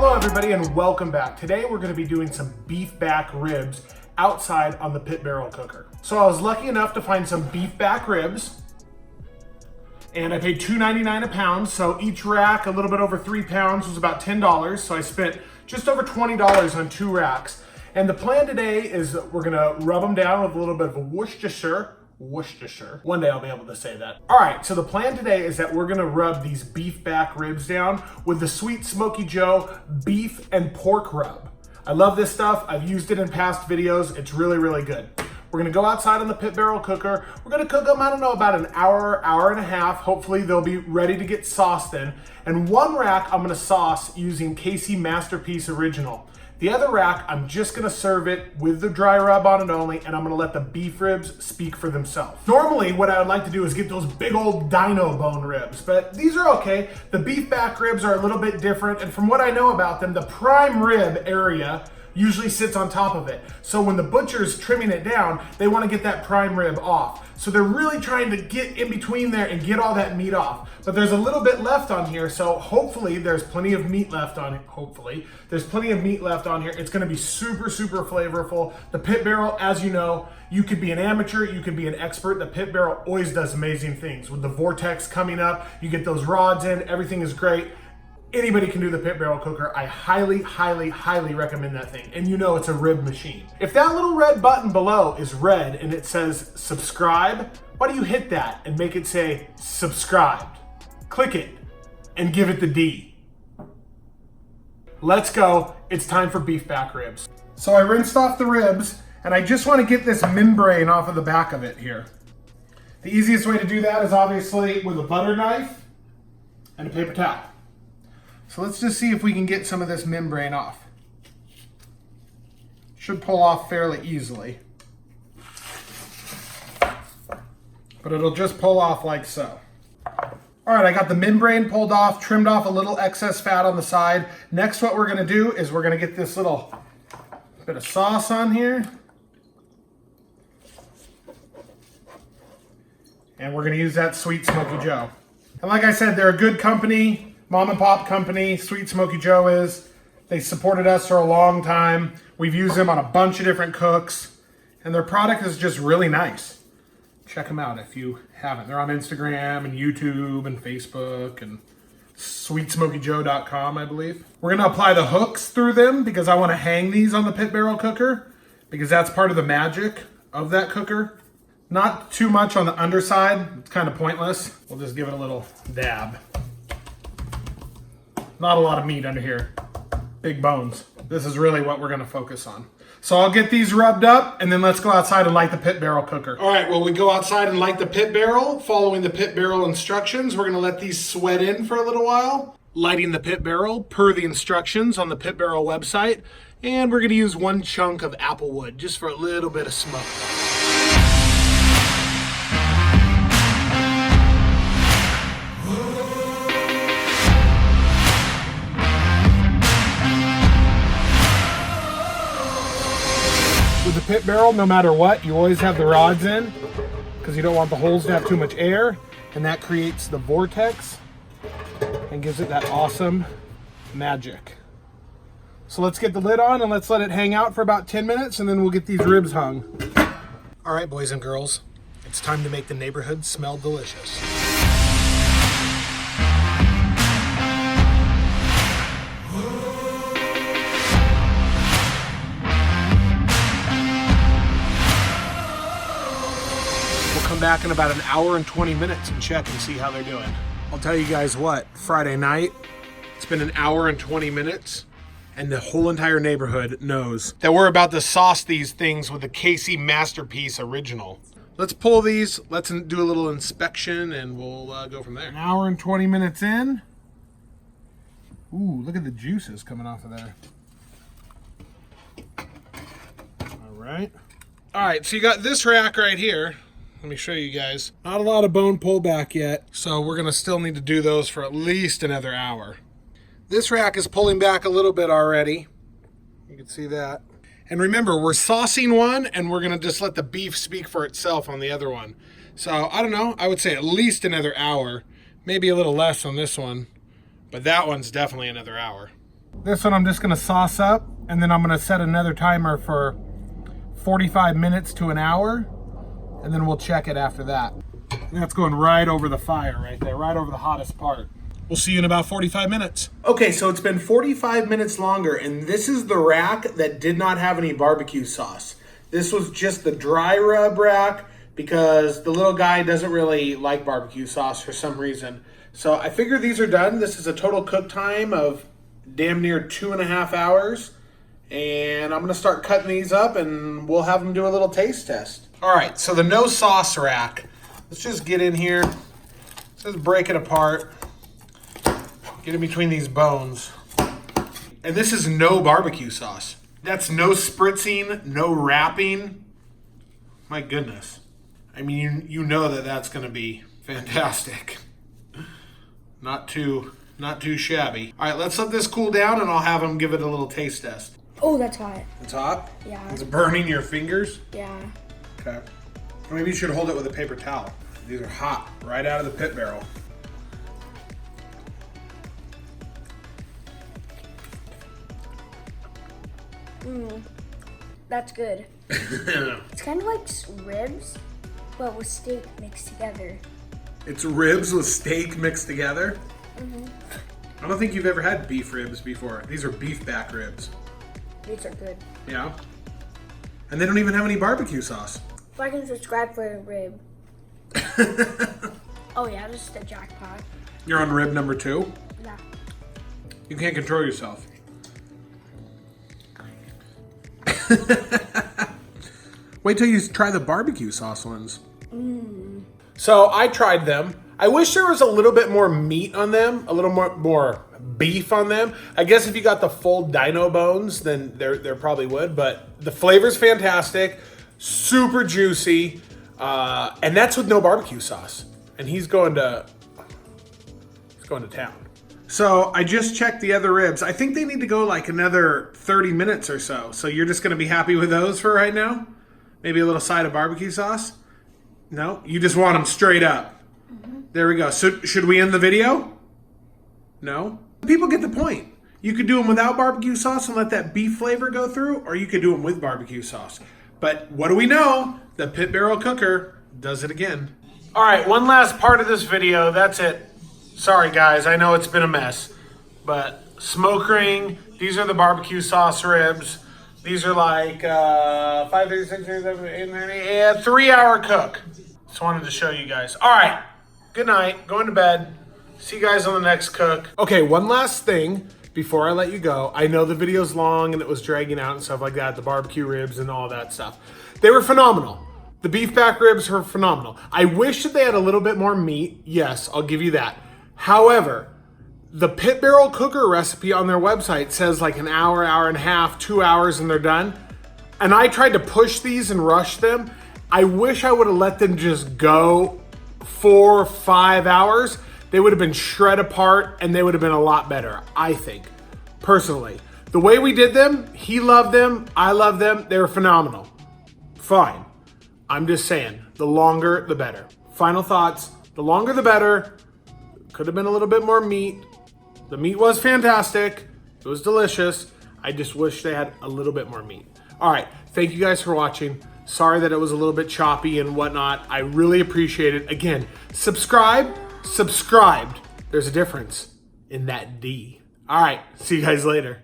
Hello everybody and welcome back. Today we're going to be doing some beef back ribs outside on the pit barrel cooker. So I was lucky enough to find some beef back ribs and I paid $2.99 a pound. So each rack, a little bit over 3 pounds, was about $10. So I spent just over $20 on 2 racks. And the plan today is we're going to rub them down with a little bit of a Worcestershire. One day I'll be able to say that. All right, so the plan today is that we're gonna rub these beef back ribs down with the Sweet Smoky Joe beef and pork rub. I love this stuff. I've used it in past videos. It's really, really good. We're gonna go outside on the pit barrel cooker. We're gonna cook them, I don't know, about an hour, hour and a half. Hopefully they'll be ready to get sauced in. And one rack I'm gonna sauce using KC Masterpiece Original. The other rack, I'm just gonna serve it with the dry rub on it only, and I'm gonna let the beef ribs speak for themselves. Normally, what I would like to do is get those big old dino bone ribs, but these are okay. The beef back ribs are a little bit different, and from what I know about them, the prime rib area usually sits on top of it. So when the butcher's trimming it down, they wanna get that prime rib off. So they're really trying to get in between there and get all that meat off. But there's a little bit left on here, so hopefully there's plenty of meat left on it. Hopefully there's plenty of meat left on here. It's gonna be super, super flavorful. The pit barrel, as you know, you could be an amateur, you could be an expert. The pit barrel always does amazing things. With the vortex coming up, you get those rods in, everything is great. Anybody can do the pit barrel cooker. I highly, highly, highly recommend that thing. And you know it's a rib machine. If that little red button below is red and it says subscribe, why do you hit that and make it say subscribed? Click it and give it the D. Let's go. It's time for beef back ribs. So I rinsed off the ribs and I just want to get this membrane off of the back of it here. The easiest way to do that is obviously with a butter knife and a paper towel. So let's just see if we can get some of this membrane off. Should pull off fairly easily. But it'll just pull off like so. All right, I got the membrane pulled off, trimmed off a little excess fat on the side. Next, what we're gonna do is we're gonna get this little bit of sauce on here. And we're gonna use that Sweet Smoky Joe. And like I said, they're a good company. Mom and pop company, Sweet Smoky Joe is. They supported us for a long time. We've used them on a bunch of different cooks, and their product is just really nice. Check them out if you haven't. They're on Instagram and YouTube and Facebook and sweetsmokyjoe.com, I believe. We're gonna apply the hooks through them because I wanna hang these on the pit barrel cooker because that's part of the magic of that cooker. Not too much on the underside, it's kind of pointless. We'll just give it a little dab. Not a lot of meat under here, big bones. This is really what we're gonna focus on. So I'll get these rubbed up and then let's go outside and light the pit barrel cooker. All right, well we go outside and light the pit barrel, following the pit barrel instructions. We're gonna let these sweat in for a little while. Lighting the pit barrel per the instructions on the pit barrel website. And we're gonna use 1 chunk of apple wood just for a little bit of smoke. With the pit barrel, no matter what, you always have the rods in because you don't want the holes to have too much air, and that creates the vortex and gives it that awesome magic. So let's get the lid on and let's let it hang out for about 10 minutes and then we'll get these ribs hung. All right, boys and girls, it's time to make the neighborhood smell delicious. Come back in about an hour and 20 minutes and check and see how they're doing. I'll tell you guys what, Friday night, it's been an hour and 20 minutes and the whole entire neighborhood knows that we're about to sauce these things with the KC Masterpiece Original. Let's pull these, let's do a little inspection and we'll go from there. An hour and 20 minutes in. Ooh, look at the juices coming off of there. All right. All right, so you got this rack right here. Let me show you guys. Not a lot of bone pullback yet, so we're gonna still need to do those for at least another hour. This rack is pulling back a little bit already. You can see that. And remember, we're saucing one and we're gonna just let the beef speak for itself on the other one. So I don't know, I would say at least another hour, maybe a little less on this one, but that one's definitely another hour. This one I'm just gonna sauce up, and then I'm gonna set another timer for 45 minutes to an hour, and then we'll check it after that. And that's going right over the fire right there, right over the hottest part. We'll see you in about 45 minutes. Okay, so it's been 45 minutes longer, and this is the rack that did not have any barbecue sauce. This was just the dry rub rack because the little guy doesn't really like barbecue sauce for some reason. So I figure these are done. This is a total cook time of damn near 2.5 hours. And I'm gonna start cutting these up and we'll have them do a little taste test. All right, so the no sauce rack. Let's just get in here. Let's just break it apart. Get in between these bones. And this is no barbecue sauce. That's no spritzing, no wrapping. My goodness. I mean, you know that that's gonna be fantastic. Not too shabby. All right, let's let this cool down and I'll have them give it a little taste test. Oh, that's hot. It's hot? Yeah. Is it burning your fingers? Yeah. Okay. Or maybe you should hold it with a paper towel. These are hot, right out of the pit barrel. That's good. It's kind of like ribs, but with steak mixed together. It's ribs with steak mixed together? Mm-hmm. I don't think you've ever had beef ribs before. These are beef back ribs. These are good. Yeah? And they don't even have any barbecue sauce. Like and subscribe for a rib. Oh yeah, this is the jackpot. You're on rib number 2? Yeah. You can't control yourself. Wait till you try the barbecue sauce ones. So I tried them. I wish there was a little bit more meat on them, a little more beef on them. I guess if you got the full dino bones, then there probably would, but the flavor's fantastic, super juicy, and that's with no barbecue sauce. And he's going to town. So I just checked the other ribs. I think they need to go like another 30 minutes or so. So you're just gonna be happy with those for right now? Maybe a little side of barbecue sauce? No, you just want them straight up. There we go. So should we end the video? No? People get the point. You could do them without barbecue sauce and let that beef flavor go through, or you could do them with barbecue sauce. But what do we know? The Pit Barrel Cooker does it again. All right, one last part of this video. That's it. Sorry guys, I know it's been a mess, but smoke ring, these are the barbecue sauce ribs. These are like 5, 6, 7, 8, 9, 8, 3-hour cook. Just wanted to show you guys. All right. Good night, going to bed. See you guys on the next cook. Okay, one last thing before I let you go. I know the video's long and it was dragging out and stuff like that, the barbecue ribs and all that stuff. They were phenomenal. The beef back ribs were phenomenal. I wish that they had a little bit more meat. Yes, I'll give you that. However, the Pit Barrel Cooker recipe on their website says like an hour, hour and a half, 2 hours and they're done. And I tried to push these and rush them. I wish I would have let them just go 4 or 5 hours. They would have been shred apart and they would have been a lot better, I think, personally. The way we did them, he loved them, I love them, they were phenomenal. Fine. I'm just saying, the longer, the better. Final thoughts, the longer, the better. Could have been a little bit more meat. The meat was fantastic. It was delicious. I just wish they had a little bit more meat. All right, thank you guys for watching. Sorry that it was a little bit choppy and whatnot. I really appreciate it. Again, subscribed. There's a difference in that D. All right, see you guys later.